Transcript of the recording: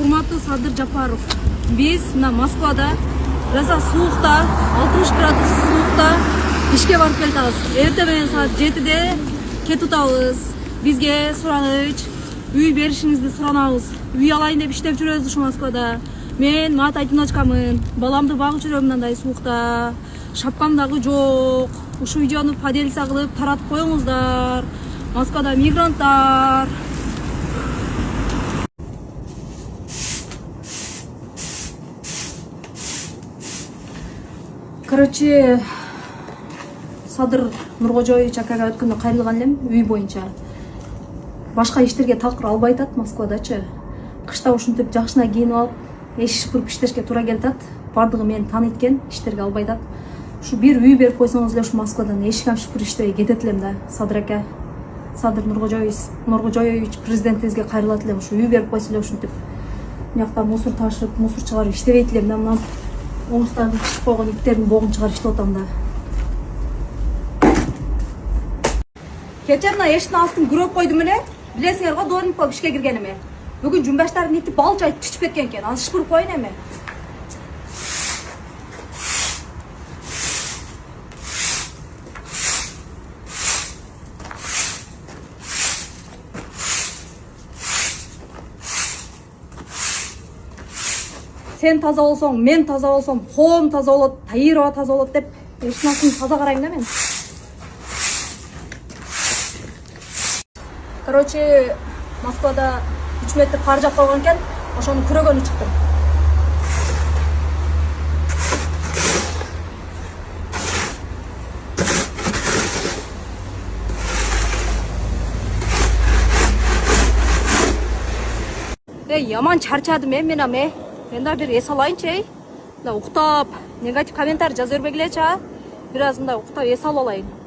Урматтуу Садыр Жапаров, биз мына Москвада раса суукта, 60 градус суукта ишке барып келатабыз. Эртең менен саат 7-де кетип атабыз. Бизге сураныч, үй беришиңизди суранабыз. Үй алайын деп иштеп жүрөбүз ушу Москвада. Мен мат одиночкамын. Баламды багып жүрөм мындай суукта. Шапкам дагы жок. Ушу видеону поделиться кылып таратып коюңуздар. Москвада мигранттар. Короче, Садыр Нуркожоевич акага өткөндө кайрылган элем үй боюнча. Башка иштерге такыр албай атат Москвадачы. Кышта ушинтип жакшына кийинип алып, эшик шыпырып иштешке туура келип атат. Бардыгы мени тааныйт экен, иштерге албай атат. Ушу бир үй берип койсоңуз эле ушу Москвадан эшик шыпырып иштебей кетет элем да, Садыр ака. Садыр Нуркожоевич президентибизге кайрылат элем, ушу үй берип койсо эле ушинтип. Муякта мусор ташып, мусор чыгарып иштебейт элем да, мына оңустан чыгып койгон иттердин богун чыгарып иштеп атам да. Кече мына эшиктин астын күрөп койдум эле. Билесиңер го, дорник болуп ишке киргениме. Бүгүн жумбаштардын ити бал чайып түшүп кеткен экен. Аны шыпырып коюн эми. Сен таза болсоң, мен таза болсом, коом таза болот, Таирова таза болот деп эшиктин астын таза карайм да мен. Короче, Москвада 3 метр кар жаап койгон экен, ошону күрөгөнү чыктым. Яман чарчадым мен аме. Мен да бир эс алайынчы. Да уктап, негатив комментарий жазып бербегилечи. Бир аз мындай уктап эс алып алайын.